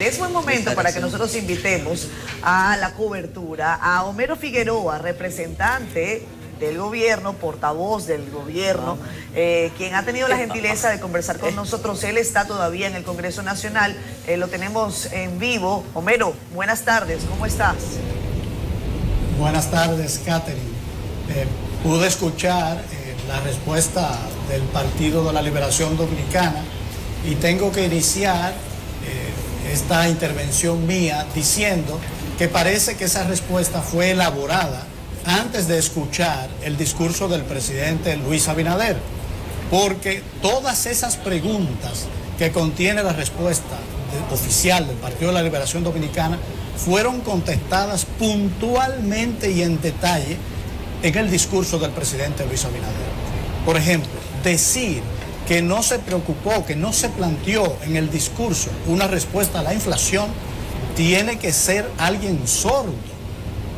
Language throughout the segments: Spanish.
Es buen momento para que nosotros invitemos a la cobertura a Homero Figueroa, representante del gobierno, portavoz del gobierno, quien ha tenido la gentileza de conversar con nosotros. Él está todavía en el Congreso Nacional, lo tenemos en vivo. Homero, buenas tardes, ¿cómo estás? Buenas tardes, Catherine. Pude escuchar la respuesta del Partido de la Liberación Dominicana y tengo que iniciar esta intervención mía diciendo que parece que esa respuesta fue elaborada antes de escuchar el discurso del presidente Luis Abinader, porque todas esas preguntas que contiene la respuesta oficial del Partido de la Liberación Dominicana fueron contestadas puntualmente y en detalle en el discurso del presidente Luis Abinader. Por ejemplo, decir que no se preocupó, que no se planteó en el discurso una respuesta a la inflación, tiene que ser alguien sordo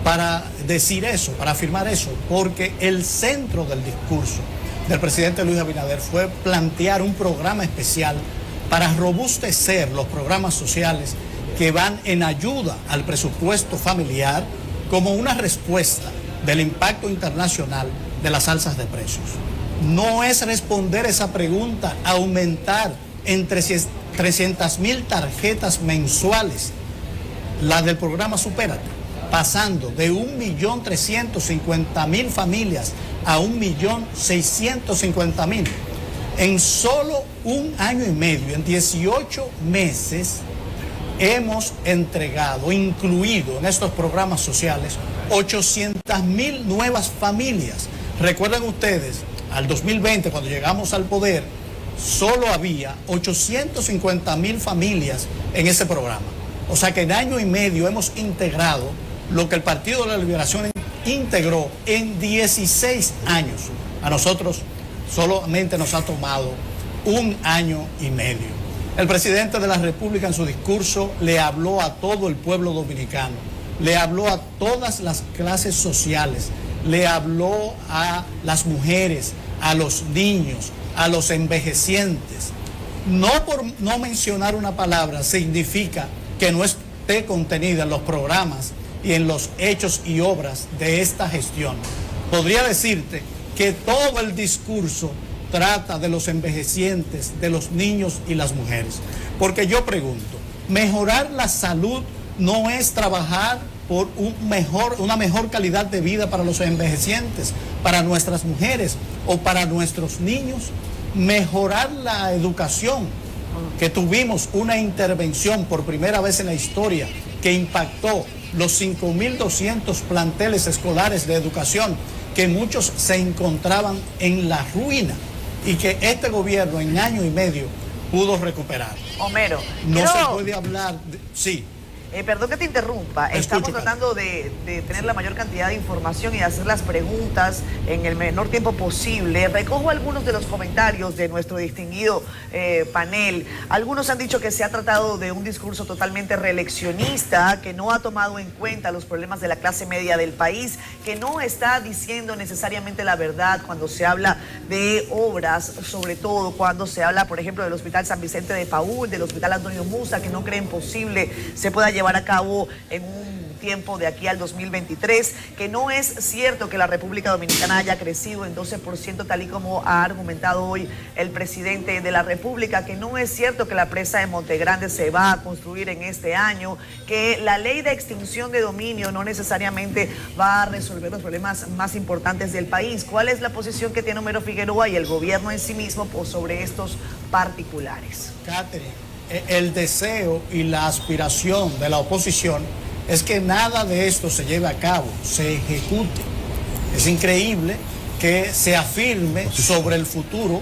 para decir eso, para afirmar eso, porque el centro del discurso del presidente Luis Abinader fue plantear un programa especial para robustecer los programas sociales que van en ayuda al presupuesto familiar como una respuesta del impacto internacional de las alzas de precios. No es responder esa pregunta, aumentar en 300.000 tarjetas mensuales, la del programa Supérate, pasando de 1.350.000 familias a 1.650.000. En solo un año y medio, en 18 meses, hemos entregado, incluido en estos programas sociales, 800.000 nuevas familias. Recuerden ustedes, al 2020, cuando llegamos al poder, solo había 850.000 familias en ese programa. O sea que en año y medio hemos integrado lo que el Partido de la Liberación integró en 16 años. A nosotros solamente nos ha tomado un año y medio. El presidente de la República en su discurso le habló a todo el pueblo dominicano, le habló a todas las clases sociales, le habló a las mujeres, a los niños, a los envejecientes. No por no mencionar una palabra significa que no esté contenida en los programas y en los hechos y obras de esta gestión. Podría decirte que todo el discurso trata de los envejecientes, de los niños y las mujeres. Porque yo pregunto, mejorar la salud no es trabajar por una mejor calidad de vida para los envejecientes, para nuestras mujeres o para nuestros niños. Mejorar la educación, que tuvimos una intervención por primera vez en la historia que impactó los 5.200 planteles escolares de educación, que muchos se encontraban en la ruina y que este gobierno en año y medio pudo recuperar. Homero, no se puede hablar sí. Perdón que te interrumpa, estamos tratando de tener la mayor cantidad de información y de hacer las preguntas en el menor tiempo posible. Recojo algunos de los comentarios de nuestro distinguido panel. Algunos han dicho que se ha tratado de un discurso totalmente reeleccionista, que no ha tomado en cuenta los problemas de la clase media del país, que no está diciendo necesariamente la verdad cuando se habla de obras, sobre todo cuando se habla, por ejemplo, del Hospital San Vicente de Paúl, del Hospital Antonio Musa, que no creen posible se pueda llevar a cabo en un tiempo de aquí al 2023, que no es cierto que la República Dominicana haya crecido en 12% tal y como ha argumentado hoy el presidente de la República, que no es cierto que la presa de Montegrande se va a construir en este año, que la ley de extinción de dominio no necesariamente va a resolver los problemas más importantes del país. ¿Cuál es la posición que tiene Homero Figueroa y el gobierno en sí mismo sobre estos particulares? Catherine, el deseo y la aspiración de la oposición es que nada de esto se lleve a cabo, se ejecute. Es increíble que se afirme sobre el futuro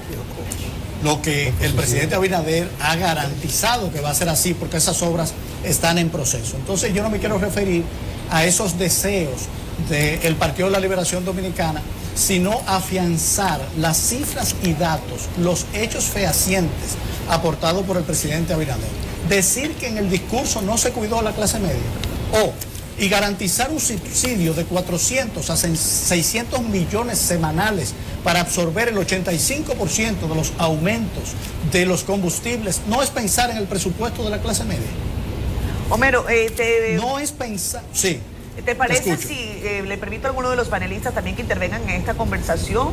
lo que el presidente Abinader ha garantizado que va a ser así, porque esas obras están en proceso. Entonces yo no me quiero referir a esos deseos del Partido de la Liberación Dominicana, sino afianzar las cifras y datos, los hechos fehacientes aportados por el presidente Abinader. Decir que en el discurso no se cuidó a la clase media, y garantizar un subsidio de 400 a 600 millones semanales para absorber el 85% de los aumentos de los combustibles, no es pensar en el presupuesto de la clase media. Homero, no es pensar... Sí. ¿Te parece si le permito a alguno de los panelistas también que intervengan en esta conversación?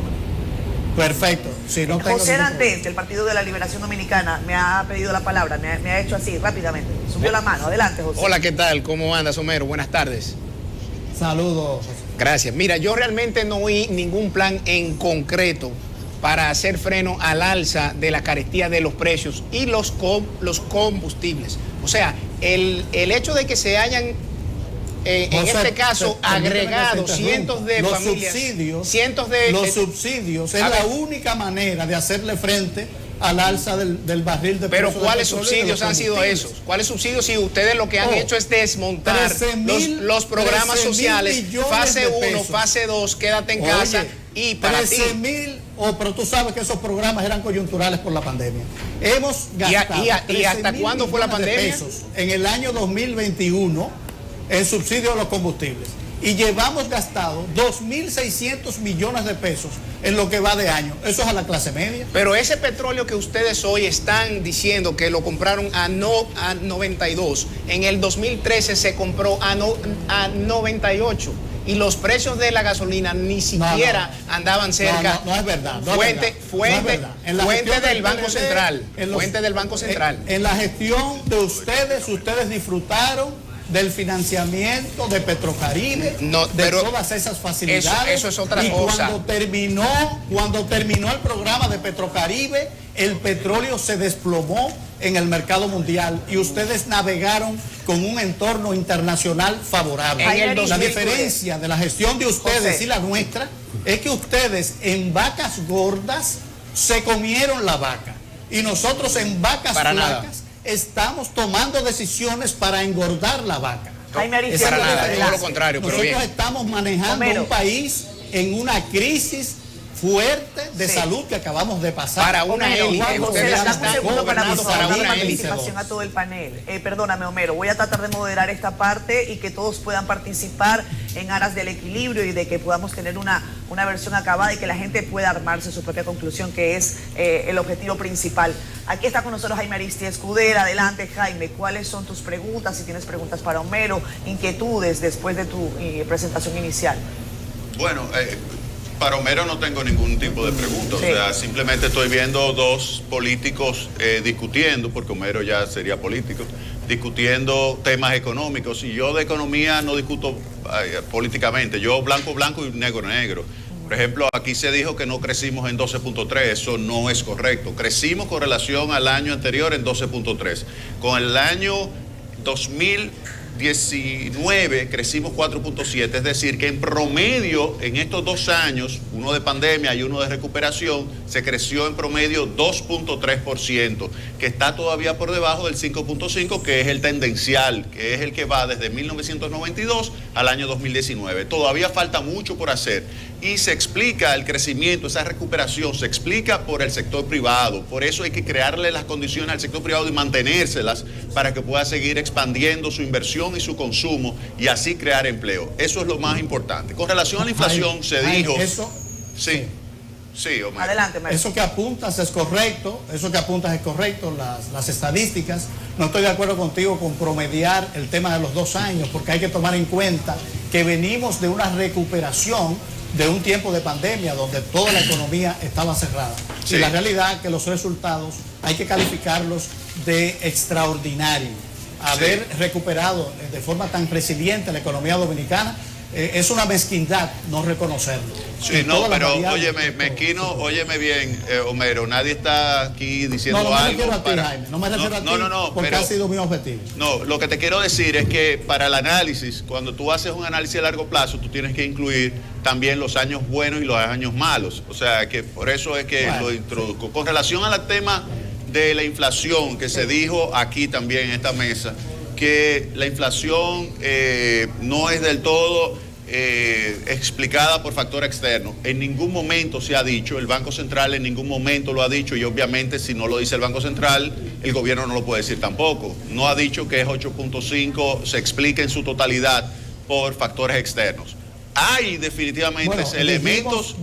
Perfecto. Sí, no tengo José Dantes, del Partido de la Liberación Dominicana, me ha pedido la palabra, me ha hecho así rápidamente. Subió la mano. Adelante, José. Hola, ¿qué tal? ¿Cómo andas, Homero? Buenas tardes. Saludos, José. Gracias. Mira, yo realmente no oí ningún plan en concreto para hacer freno al alza de la carestía de los precios y los combustibles. O sea, el hecho de que se hayan, en este caso, agregado cientos de familias, los subsidios es la única manera de hacerle frente al alza del barril de pero petróleo. ¿cuáles subsidios han sido esos? ¿Cuáles subsidios si ustedes lo que han hecho es desmontar los programas sociales, fase 1, fase 2, quédate en casa y para 13.000, pero tú sabes que esos programas eran coyunturales por la pandemia. Hemos gastado ¿Y hasta cuándo fue la pandemia? En el año 2021 en subsidio a los combustibles. Y llevamos gastado 2.600 millones de pesos en lo que va de año. Eso es a la clase media. Pero ese petróleo que ustedes hoy están diciendo que lo compraron a 92, en el 2013 se compró a 98. Y los precios de la gasolina ni siquiera andaban cerca. No es verdad. Fuente del Banco Central. Fuente del Banco Central. En la gestión de ustedes disfrutaron del financiamiento de Petrocaribe, de todas esas facilidades. Eso es otra cosa. Cuando terminó el programa de Petrocaribe, el petróleo se desplomó en el mercado mundial y ustedes navegaron con un entorno internacional favorable. La diferencia de la gestión de ustedes y la nuestra es que ustedes en vacas gordas se comieron la vaca y nosotros en vacas flacas estamos tomando decisiones para engordar la vaca. Es para nada, todo lo contrario. Nosotros estamos manejando un país en una crisis fuerte de salud que acabamos de pasar. Para una élite. Ustedes están gobernando para una participación a todo el panel. Perdóname, Homero, voy a tratar de moderar esta parte y que todos puedan participar en aras del equilibrio y de que podamos tener una versión acabada y que la gente pueda armarse su propia conclusión, que es el objetivo principal. Aquí está con nosotros Jaime Aristia Escudera. Adelante, Jaime, ¿cuáles son tus preguntas? Si tienes preguntas para Homero, inquietudes después de tu presentación inicial. Bueno, para Homero no tengo ningún tipo de pregunta, o sea, simplemente estoy viendo dos políticos discutiendo, porque Homero ya sería político, discutiendo temas económicos, y yo de economía no discuto políticamente, yo blanco y negro. Por ejemplo, aquí se dijo que no crecimos en 12.3, eso no es correcto, crecimos con relación al año anterior en 12.3, con el año 2019 crecimos 4.7, es decir, que en promedio en estos 2 años, uno de pandemia y uno de recuperación, se creció en promedio 2.3%, que está todavía por debajo del 5.5, que es el tendencial, que es el que va desde 1992 al año 2019. Todavía falta mucho por hacer y se explica el crecimiento, esa recuperación, se explica por el sector privado. Por eso hay que crearle las condiciones al sector privado y mantenérselas para que pueda seguir expandiendo su inversión y su consumo y así crear empleo. Eso es lo más importante. Con relación a la inflación, se dijo... Sí, Omar. Adelante, Mario. Eso que apuntas es correcto, las estadísticas. No estoy de acuerdo contigo con promediar el tema de los 2 años, porque hay que tomar en cuenta que venimos de una recuperación de un tiempo de pandemia donde toda la economía estaba cerrada. Y la realidad es que los resultados hay que calificarlos de extraordinario. Haber recuperado de forma tan resiliente la economía dominicana es una mezquindad no reconocerlo. Sí, no, pero óyeme, mezquino, óyeme bien, Homero, nadie está aquí diciendo algo. No me refiero a ti, Jaime, no me refiero a ti, porque ha sido mi objetivo. No, lo que te quiero decir es que para el análisis, cuando tú haces un análisis a largo plazo, tú tienes que incluir también los años buenos y los años malos. O sea, que por eso es que lo introduzco. Con relación al tema de la inflación, que se dijo aquí también en esta mesa, que la inflación no es del todo explicada por factor externo. En ningún momento se ha dicho, el Banco Central en ningún momento lo ha dicho, y obviamente si no lo dice el Banco Central, el gobierno no lo puede decir tampoco. No ha dicho que es 8.5, se explica en su totalidad por factores externos. Hay definitivamente elementos...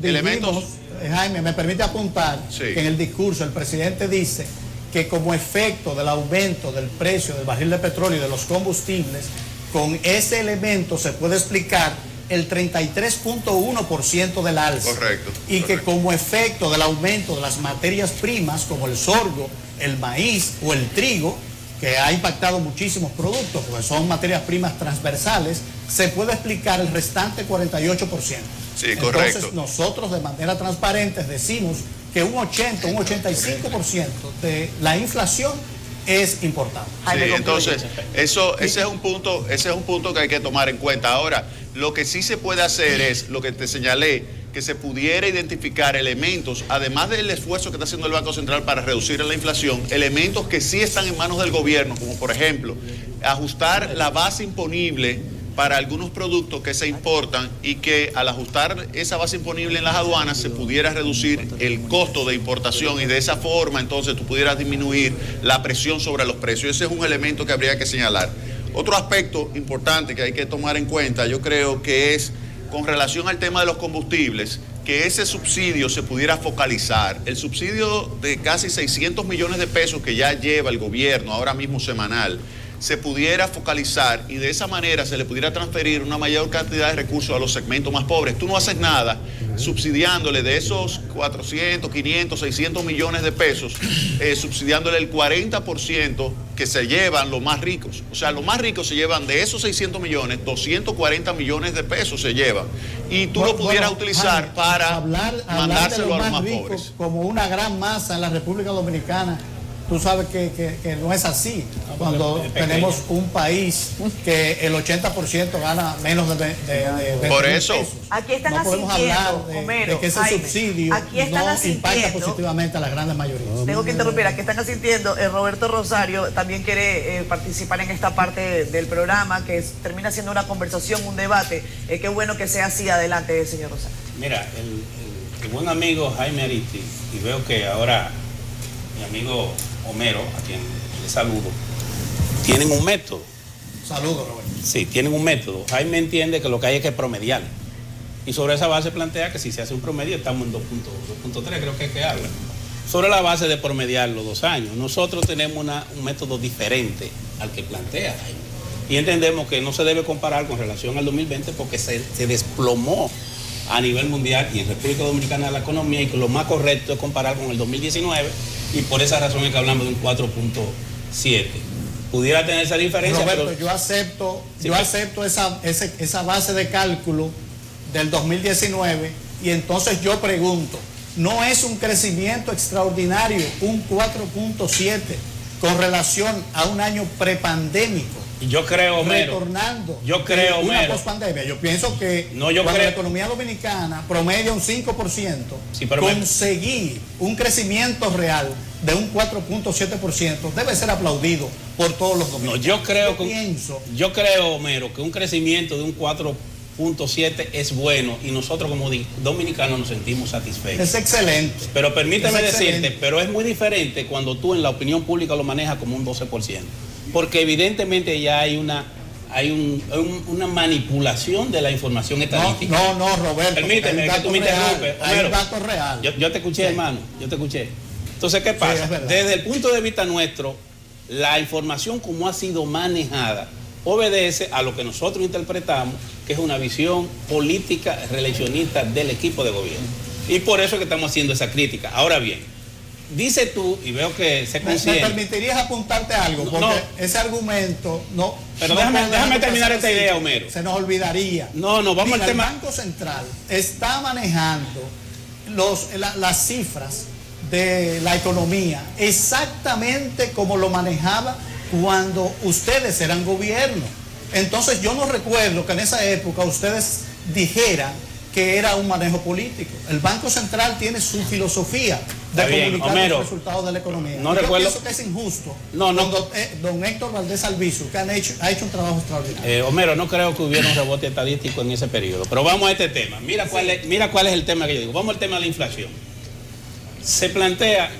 Jaime, me permite apuntar que en el discurso el presidente dice que como efecto del aumento del precio del barril de petróleo y de los combustibles, con ese elemento se puede explicar el 33.1% del alza. Correcto. Y que como efecto del aumento de las materias primas, como el sorgo, el maíz o el trigo, que ha impactado muchísimos productos, porque son materias primas transversales, se puede explicar el restante 48%. Sí, correcto. Entonces nosotros de manera transparente decimos que un 80, un 85% de la inflación es importante. Sí, entonces, ese es un punto que hay que tomar en cuenta. Ahora, lo que sí se puede hacer es, lo que te señalé, que se pudiera identificar elementos, además del esfuerzo que está haciendo el Banco Central para reducir la inflación, elementos que sí están en manos del gobierno, como por ejemplo, ajustar la base imponible para algunos productos que se importan y que al ajustar esa base imponible en las aduanas se pudiera reducir el costo de importación y de esa forma entonces tú pudieras disminuir la presión sobre los precios. Ese es un elemento que habría que señalar. Otro aspecto importante que hay que tomar en cuenta, yo creo que es con relación al tema de los combustibles, que ese subsidio se pudiera focalizar. El subsidio de casi 600 millones de pesos que ya lleva el gobierno ahora mismo semanal, se pudiera focalizar y de esa manera se le pudiera transferir una mayor cantidad de recursos a los segmentos más pobres. Tú no haces nada subsidiándole de esos 400, 500, 600 millones de pesos, subsidiándole el 40% que se llevan los más ricos. O sea, los más ricos se llevan de esos 600 millones, 240 millones de pesos se llevan. Y tú lo pudieras utilizar Jaime, para mandárselo a los más ricos pobres. como una gran masa en la República Dominicana. Tú sabes que no es así. Cuando tenemos un país que el 80% gana menos de Por eso. pesos. Aquí están no podemos asintiendo, hablar Homero, de que ese Jaime, subsidio aquí están no asintiendo. impacta positivamente a las grandes mayorías. Tengo que interrumpir, aquí están asintiendo. Roberto Rosario también quiere participar en esta parte del programa, que termina siendo una conversación, un debate. Qué bueno que sea así. Adelante, señor Rosario. Mira, el buen amigo Jaime Aristi, y veo que ahora mi amigo Homero, a quien le saludo, tienen un método. Saludos, Roberto. Sí, tienen un método. Jaime entiende que lo que hay es que promediar. Y sobre esa base plantea que si se hace un promedio, estamos en 2.3, creo que es que habla. Sobre la base de promediar los 2 años. Nosotros tenemos un método diferente al que plantea Jaime. Y entendemos que no se debe comparar con relación al 2020 porque se desplomó a nivel mundial y en República Dominicana la economía, y que lo más correcto es comparar con el 2019, y por esa razón es que hablamos de un 4.7. Pudiera tener esa diferencia, Roberto, pero yo acepto esa base de cálculo del 2019 y entonces yo pregunto, ¿no es un crecimiento extraordinario un 4.7 con relación a un año prepandémico? yo creo, Homero, Retornando creo, una Homero, pospandemia. Yo pienso que yo cuando creo, la economía dominicana promedia un 5%, sí, pero conseguir un crecimiento real de un 4.7% debe ser aplaudido por todos los dominicanos. Yo creo, Homero, que un crecimiento de un 4.7 es bueno y nosotros como dominicanos nos sentimos satisfechos. Es excelente. Pero permíteme Es excelente. decirte, pero es muy diferente cuando tú en la opinión pública lo manejas como un 12%. Porque evidentemente ya hay una manipulación de la información estadística. No, Roberto. Permíteme, que tú me interrumpes. Hay un dato real. Yo te escuché, sí, hermano, yo te escuché. Entonces, ¿qué pasa? Sí, desde el punto de vista nuestro, la información como ha sido manejada obedece a lo que nosotros interpretamos, que es una visión política reeleccionista del equipo de gobierno. Y por eso es que estamos haciendo esa crítica. Ahora bien, dice tú, y veo que se consigue. ¿Me permitirías apuntarte algo? Porque ese argumento no. Pero no déjame terminar esta idea, Homero. Se nos olvidaría. Vamos al tema. El Banco Central está manejando las cifras de la economía exactamente como lo manejaba cuando ustedes eran gobierno. Entonces yo no recuerdo que en esa época ustedes dijeran que era un manejo político. El Banco Central tiene su filosofía de comunicar Homero, los resultados de la economía. No yo recuerdo, pienso que es injusto. No. Don Héctor Valdés Albizu, que ha hecho un trabajo extraordinario. Homero, no creo que hubiera un rebote estadístico en ese periodo. Pero vamos a este tema. Mira cuál es el tema que yo digo. Vamos al tema de la inflación. Se plantea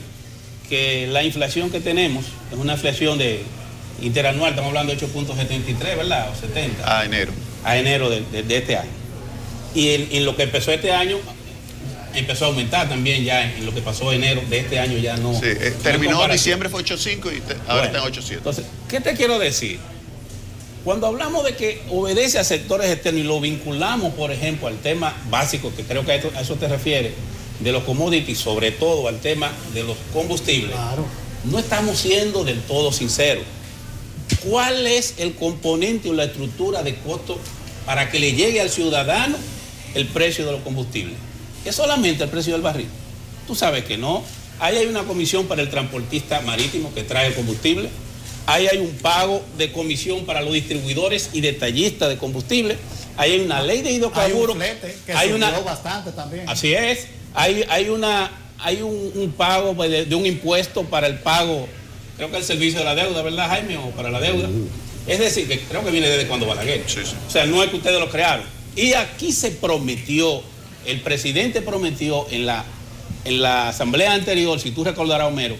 que la inflación que tenemos es una inflación interanual, estamos hablando de 8.73, ¿verdad? O 70. A enero. A enero de este año. Y en lo que empezó este año, empezó a aumentar también ya en lo que pasó enero de este año ya no. Sí, terminó diciembre fue 8.5 y ahora está en 8.7. Entonces, ¿qué te quiero decir? Cuando hablamos de que obedece a sectores externos y lo vinculamos, por ejemplo, al tema básico, que creo que a eso te refieres, de los commodities, sobre todo al tema de los combustibles, Claro. no estamos siendo del todo sinceros. ¿Cuál es el componente o la estructura de costo para que le llegue al ciudadano el precio de los combustibles? ¿Es solamente el precio del barril? Tú sabes que no. Ahí hay una comisión para el transportista marítimo que trae el combustible. Ahí hay un pago de comisión para los distribuidores y detallistas de combustible. Ahí hay una ley de hidrocarburos. Hay un flete que subió bastante también. Así es. Hay un pago de un impuesto para el pago, creo que el servicio de la deuda, ¿verdad, Jaime? O para la deuda. Es decir, que creo que viene desde cuando Balaguer. Sí, sí. O sea, no es que ustedes lo crearon. Y aquí se prometió, el presidente prometió en la asamblea anterior, si tú recordarás, Homero,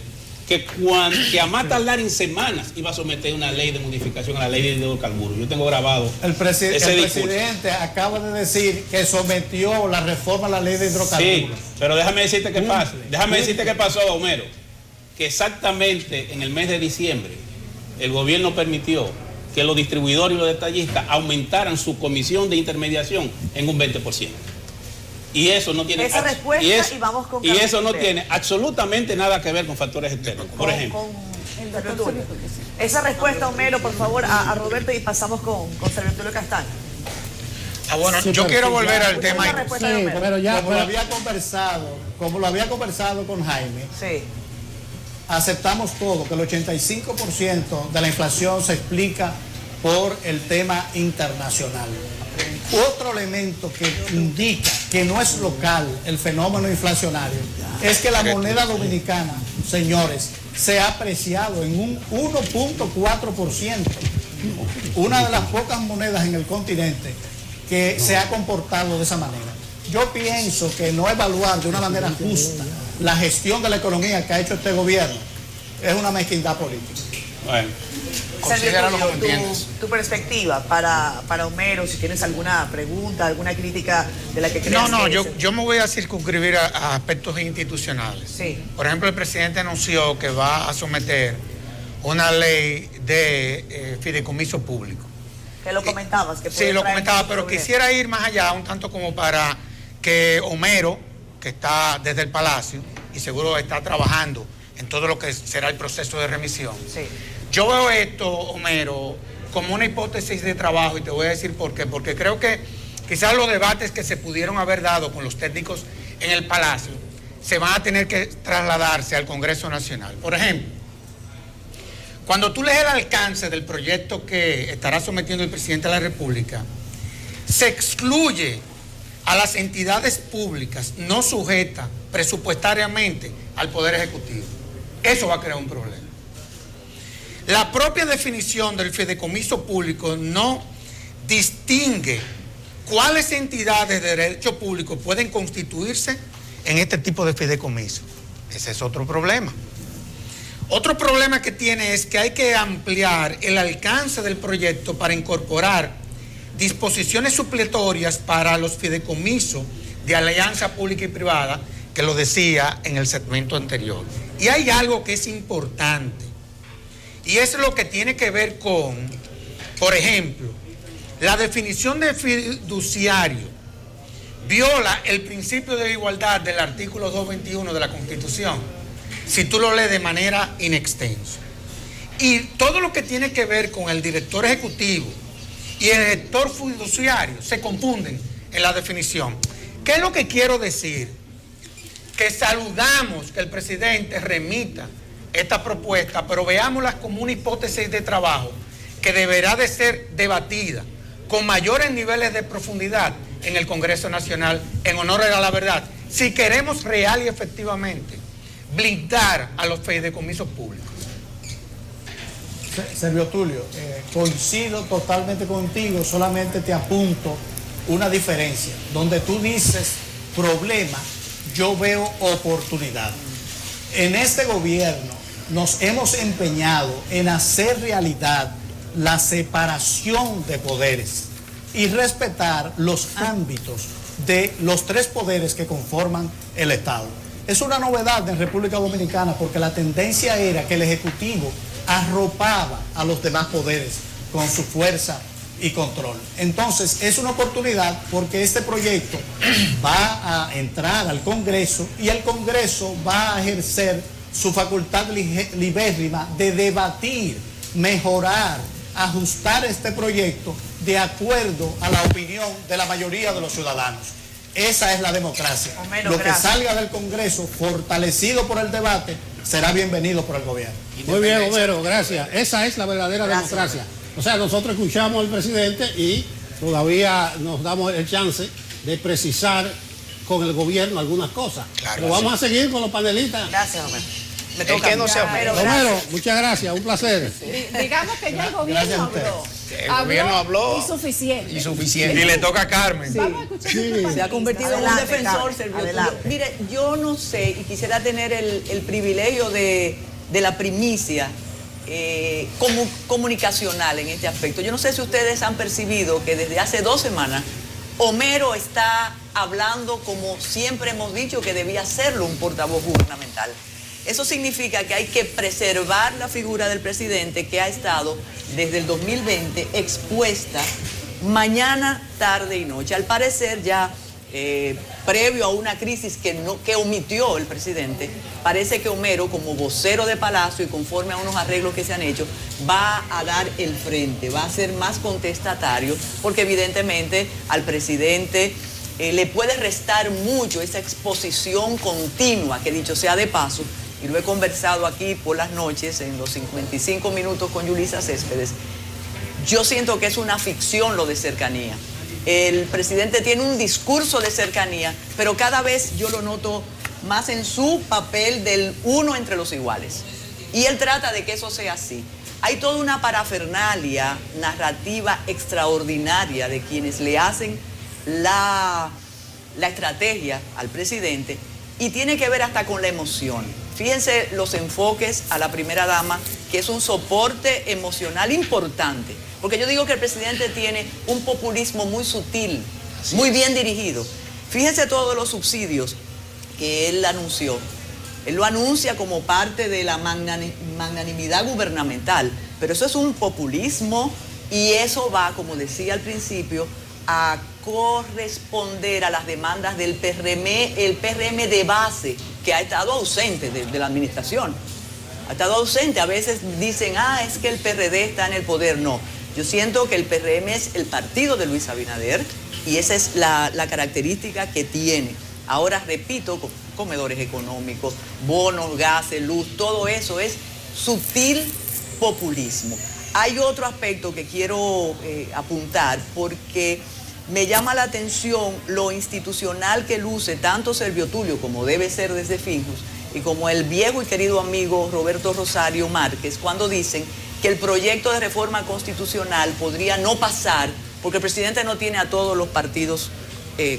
que a más tardar en semanas iba a someter una ley de modificación a la ley de hidrocarburos. Yo tengo grabado El presidente acaba de decir que sometió la reforma a la ley de hidrocarburos. Sí, pero déjame decirte qué pasa. Déjame decirte qué pasó, Homero. Que exactamente en el mes de diciembre el gobierno permitió que los distribuidores y los detallistas aumentaran su comisión de intermediación en un 20%. Y eso no tiene Esa respuesta y vamos con eso no Carlos tiene absolutamente nada que ver con factores externos. Por ejemplo, esa respuesta, Homero, por favor, a Roberto, y pasamos con Servitulio Castaño. Bueno, Sí, yo quiero volver al Una tema. respuesta de Sí, Homero. pero ya como lo había conversado con Jaime, Sí. aceptamos todo, que el 85% de la inflación se explica por el tema internacional. Otro elemento que indica que no es local el fenómeno inflacionario es que la moneda dominicana, señores, se ha apreciado en un 1.4%. Una de las pocas monedas en el continente que se ha comportado de esa manera. Yo pienso que no evaluar de una manera justa la gestión de la economía que ha hecho este gobierno es una mezquindad política. bueno, Considéralo como Servitulio, entiendes. tu perspectiva para Homero, si tienes alguna pregunta, alguna crítica de la que creas. No, que yo me voy a circunscribir a aspectos institucionales. Sí. Por ejemplo, el presidente anunció que va a someter una ley de fideicomiso público. Que lo comentabas. Que Sí, puede lo traer comentaba, mucho pero problema. quisiera ir más allá, un tanto como para que Homero, que está desde el Palacio y seguro está trabajando en todo lo que será el proceso de remisión. Sí. Yo veo esto, Homero, como una hipótesis de trabajo y te voy a decir por qué. Porque creo que quizás los debates que se pudieron haber dado con los técnicos en el Palacio se van a tener que trasladarse al Congreso Nacional. Por ejemplo, cuando tú lees el alcance del proyecto que estará sometiendo el presidente de la República, se excluye a las entidades públicas no sujetas presupuestariamente al Poder Ejecutivo. Eso va a crear un problema. La propia definición del fideicomiso público no distingue cuáles entidades de derecho público pueden constituirse en este tipo de fideicomiso. Ese es otro problema. Otro problema que tiene es que hay que ampliar el alcance del proyecto para incorporar disposiciones supletorias para los fideicomisos de alianza pública y privada, que lo decía en el segmento anterior. Y hay algo que es importante. Y es lo que tiene que ver con, por ejemplo, la definición de fiduciario viola el principio de igualdad del artículo 221 de la Constitución, si tú lo lees de manera inextensa. Y todo lo que tiene que ver con el director ejecutivo y el gestor fiduciario se confunden en la definición. ¿Qué es lo que quiero decir? Que saludamos que el presidente remita esta propuesta, pero veámosla como una hipótesis de trabajo que deberá de ser debatida con mayores niveles de profundidad en el Congreso Nacional, en honor a la verdad, si queremos real y efectivamente blindar a los fideicomisos públicos. Servitulio, coincido totalmente contigo, solamente te apunto una diferencia. Donde tú dices problema, yo veo oportunidad. En este gobierno nos hemos empeñado en hacer realidad la separación de poderes y respetar los ámbitos de los 3 poderes que conforman el Estado. Es una novedad en República Dominicana porque la tendencia era que el Ejecutivo arropaba a los demás poderes con su fuerza y control. Entonces es una oportunidad porque este proyecto va a entrar al Congreso y el Congreso va a ejercer su facultad libérrima de debatir, mejorar, ajustar este proyecto de acuerdo a la opinión de la mayoría de los ciudadanos. Esa es la democracia. Homero, lo que gracias. salga del Congreso fortalecido por el debate será bienvenido por el gobierno. Muy bien, Homero, gracias. Esa es la verdadera democracia. O sea, nosotros escuchamos al presidente y todavía nos damos el chance de precisar con el gobierno algunas cosas. Claro, pero vamos a seguir con los panelistas. Gracias, Homero. Me El toca. que no sea Homero, Homero, gracias. muchas gracias, un placer. Digamos que ya el Gracias gobierno a ustedes. habló. El gobierno habló Insuficiente. insuficiente. Y le toca a Carmen. Vamos a escuchar a nuestro Se ha panelista. convertido en un Adelante, defensor Carmen, servioso. adelante. Mire, yo no sé, y quisiera tener el privilegio de la primicia comunicacional en este aspecto. Yo no sé si ustedes han percibido que desde hace 2 semanas Homero está hablando como siempre hemos dicho que debía serlo un portavoz gubernamental. Eso significa que hay que preservar la figura del presidente que ha estado desde el 2020 expuesta mañana, tarde y noche. Al parecer ya previo a una crisis que omitió el presidente, parece que Homero, como vocero de Palacio y conforme a unos arreglos que se han hecho, va a dar el frente, va a ser más contestatario, porque evidentemente al presidente le puede restar mucho esa exposición continua, que dicho sea de paso, y lo he conversado aquí por las noches, en los 55 minutos con Yulisa Céspedes, yo siento que es una ficción lo de cercanía. El presidente tiene un discurso de cercanía, pero cada vez yo lo noto más en su papel del uno entre los iguales. Y él trata de que eso sea así. Hay toda una parafernalia narrativa extraordinaria de quienes le hacen la estrategia al presidente y tiene que ver hasta con la emoción. Fíjense los enfoques a la primera dama, que es un soporte emocional importante. Porque yo digo que el presidente tiene un populismo muy sutil, muy bien dirigido. Fíjense todos los subsidios que él anunció. Él lo anuncia como parte de la magnanimidad gubernamental, pero eso es un populismo y eso va, como decía al principio, a corresponder a las demandas del PRM, el PRM de base, que ha estado ausente de la administración. Ha estado ausente. A veces dicen, es que el PRD está en el poder. No. Yo siento que el PRM es el partido de Luis Abinader y esa es la característica que tiene. Ahora, repito, comedores económicos, bonos, gases, luz, todo eso es sutil populismo. Hay otro aspecto que quiero apuntar porque me llama la atención lo institucional que luce tanto Servio Tulio, como debe ser desde Finjus, y como el viejo y querido amigo Roberto Rosario Márquez, cuando dicen que el proyecto de reforma constitucional podría no pasar porque el presidente no tiene a todos los partidos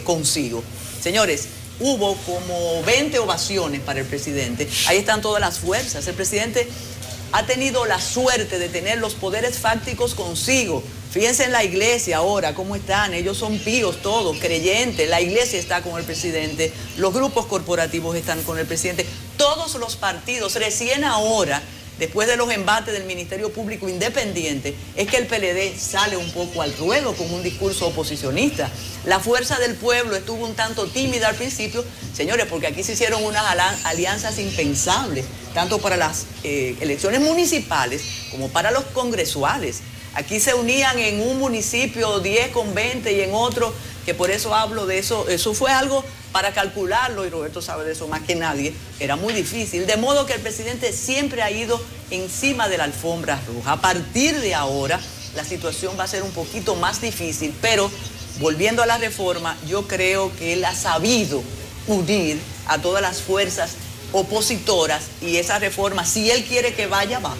consigo. Señores, hubo como 20 ovaciones para el presidente. Ahí están todas las fuerzas. El presidente ha tenido la suerte de tener los poderes fácticos consigo. Fíjense en la iglesia ahora, cómo están. Ellos son píos todos, creyentes. La iglesia está con el presidente. Los grupos corporativos están con el presidente. Todos los partidos, recién ahora, después de los embates del Ministerio Público Independiente, es que el PLD sale un poco al ruedo con un discurso oposicionista. La Fuerza del Pueblo estuvo un tanto tímida al principio, señores, porque aquí se hicieron unas alianzas impensables, tanto para las elecciones municipales como para los congresuales. Aquí se unían en un municipio 10 con 20 y en otro, que por eso hablo de eso. Eso fue algo para calcularlo, y Roberto sabe de eso más que nadie, era muy difícil. De modo que el presidente siempre ha ido encima de la alfombra roja. A partir de ahora, la situación va a ser un poquito más difícil, pero volviendo a la reforma, yo creo que él ha sabido unir a todas las fuerzas opositoras y esa reforma, si él quiere que vaya, va.